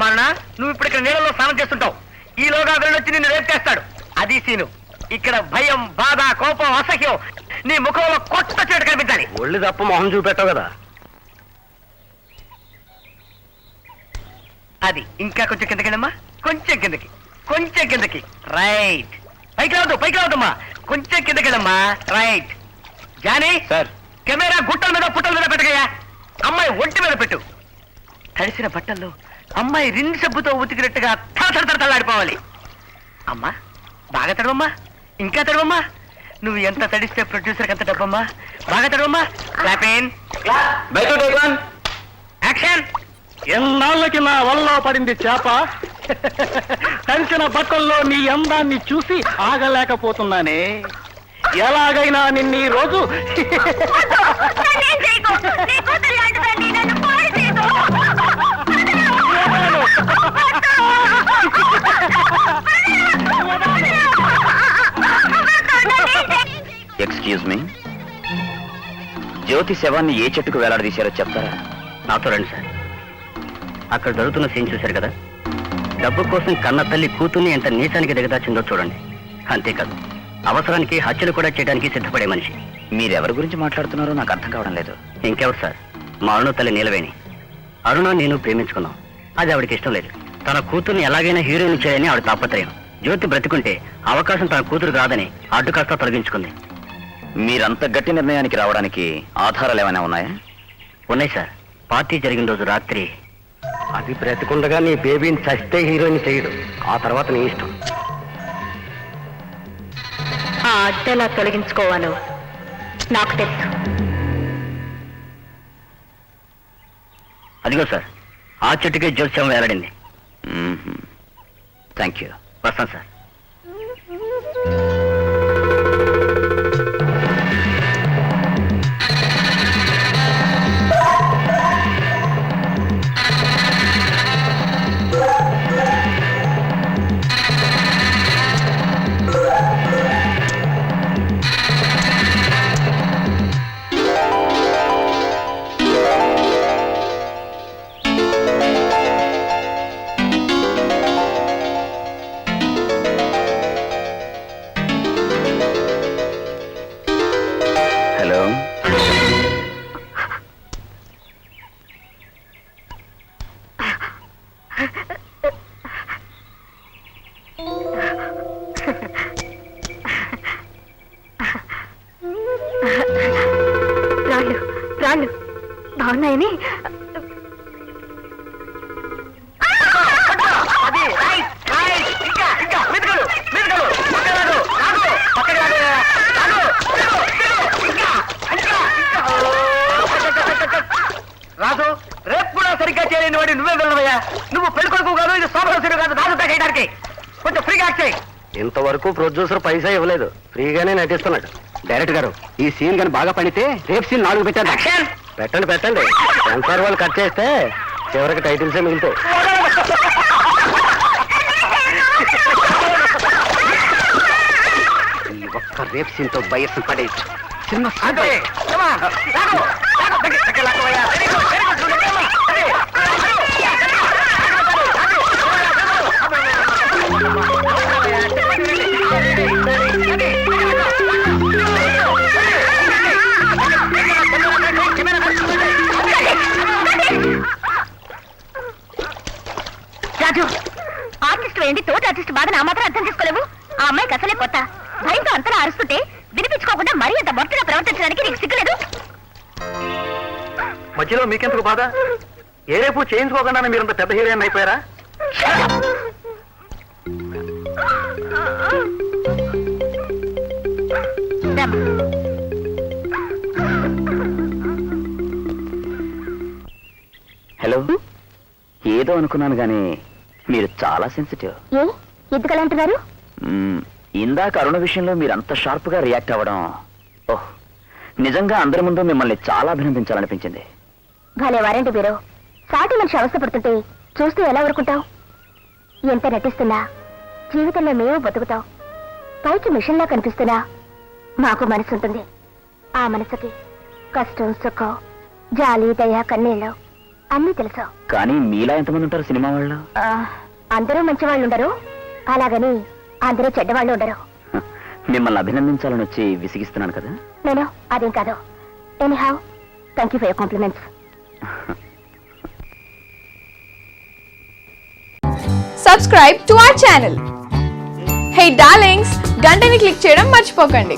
మారణ, నువ్వు ఇప్పుడు ఇక్కడ నీళ్ళలో స్నానం చేస్తుంటావు. ఈలోగా వెళ్ళొచ్చి నిన్ను రేపు చేస్తాడు. అది సీను. ఇక్కడ భయం, బాధ, కోపం, అసహ్యం నీ ముఖంలో కొత్త చెడు కనిపించాలి. ఒళ్ళు తప్ప మొహం చూపెట్టావు కదా. అది ఇంకా కొంచెం కిందకెళ్ళమ్మా, కొంచెం కిందకి, కొంచెం కిందకి. రైట్. పైకి రావద్దమ్మా, కొంచెం కిందకెళ్ళమ్మా. రైట్. జానీ సార్, కెమెరా గుట్టల మీద పుట్టల మీద పెట్టగయ్యా. అమ్మాయి ఒంటి మీద పెట్టు. తడిసిన బట్టల్లో అమ్మాయి రిన్ సబ్బుతో ఉతికినట్టుగా తడతడతడలాడిపోవాలి. అమ్మా బాగా తడవమ్మా, ఇంకా తడవమ్మా. నువ్వు ఎంత తడిస్తే ప్రొడ్యూసర్కి అంత డబ్బమ్మా. బాగా తడవమ్మా. యాక్షన్. ఎన్నాళ్ళకి నా వల్ల పడింది చేప. తడిసిన బట్టల్లో నీ అందాన్ని చూసి ఆగలేకపోతున్నానే. ఎలాగైనా నిన్న ఈ రోజు ఎక్స్క్యూజ్ మీ, జ్యోతి శవాన్ని ఏ చెట్టుకు వేలాడదీశారో చెప్తారా? నాతో రండి సార్. అక్కడ జరుగుతున్న సీన్ చూశారు కదా. డబ్బు కోసం కన్న తల్లి కూతుర్ని ఎంత నీచానికి దిగదాచిందో చూడండి. అంతేకాదు, అవసరానికి హత్యలు కూడా చేయడానికి సిద్ధపడే మనిషి. మీరెవరి గురించి మాట్లాడుతున్నారో నాకు అర్థం కావడం లేదు. ఇంకెవరు సార్, మా అరుణ తల్లి నీలవేణి. అరుణ నేను ప్రేమించుకున్నాం. అది ఆవిడకి ఇష్టం లేదు. తన కూతుర్ని ఎలాగైనా హీరోయిన్ చేయాలని ఆవిడ తాపత్రయం. జ్యోతి బ్రతికుంటే అవకాశం తన కూతురు కాదని అడ్డు కాస్త తొలగించుకుంది. మీరంత గట్టి నిర్ణయానికి రావడానికి ఆధారాలు ఏమైనా ఉన్నాయా? ఉన్నాయి సార్. పార్టీ జరిగిన రోజు రాత్రి అది బ్రతికుండగా నీ బేబీని చస్తే హీరోయిన్ చేయడు. ఆ తర్వాత నీ ఇష్టం. ఆ అడ్డెలా తొలగించుకోవాలో నాకు తెలుసు. అదిగో సార్, ఆ చెట్టుకే జ్యోత్స్యం వేలాడింది. Thank you. వస్తాను సార్. రాళ్ళు బాగున్నాయని రాజు, రేపు కూడా సరిగ్గా చేయలేని వాడి నువ్వే వెళ్ళవయ్యా. నువ్వు పెళ్లి కొడుకు కాదు, ఇది శోభనసుడు కాదు. రాజు చేయడానికి కొంచెం ఫ్రీగా యాక్ట్ చేయి. ఇంతవరకు ప్రొడ్యూసర్ పైసా ఇవ్వలేదు, ఫ్రీగానే నటిస్తున్నాడు. డైరెక్టర్ గారు, ఈ సీన్ కానీ బాగా పడితే రేపు సీన్ 4 పెట్టండి. పెట్టండి పెట్టండి. సెన్సార్ వాళ్ళు కట్ చేస్తే చివరికి టైటిల్సే మిగులుతాయి. ఈ ఒక్క రేప్ సీన్ తో బయస్సు పడేయచ్చు. చిన్న రాజు, ఆర్టిస్ట్ వేయండి, తోటి ఆర్టిస్ట్ బాధ నా మాత్రం అర్థం చేసుకోలేవు. ఆ అమ్మాయికి అసలే కొత్త. భయంతో అంతలా అరుస్తుంటే వినిపించుకోకుండా మరీ అంత భక్తిగా ప్రవర్తించడానికి నీకు సిగ్గులేదు? మధ్యలో మీకెందుకు బాధ? ఏ రేపు చేయించుకోకుండా మీరంత పెద్ద హీరోయిన్ అయిపోయారా? హలో, ఏదో అనుకున్నాను కానీ మీరు చాలా సెన్సిటివ్. ఎందుకలా అంటున్నారు? ఇందాక అరుణ విషయంలో మీరు అంత షార్ప్ గా రియాక్ట్ అవ్వడం, ఓహ్, నిజంగా అందరి ముందు మిమ్మల్ని చాలా అభినందించాలనిపించింది. భలే వారండి మీరు. సాటి మనిషి అవస్థపడుతుంటే చూస్తూ ఎలా ఊరుకుంటావు? ఎంత నటిస్తున్నా జీవితంలో మేము బతుకుతాం. పైకి మిషన్లా కనిపిస్తున్నా మాకు మనసు ఉంటుంది. ఆ మనసుకి కష్టం, సుఖం, జాలి, దయ, కన్నీళ్ళు అన్నీ తెలుసు. కానీ మీలా ఎంతమంది ఉంటారు సినిమా వాళ్ళు? అందరూ మంచి వాళ్ళు ఉండరు, అలాగని అందరూ చెడ్డవాళ్ళు ఉండరు. మిమ్మల్ని అభినందించాలని వచ్చి విసిగిస్తున్నాను కదా. నేను అదేం కాదు. Anyhow, thank you for your compliments. Subscribe to our channel. Hey darlings, గంటని click చేయడం మర్చిపోకండి.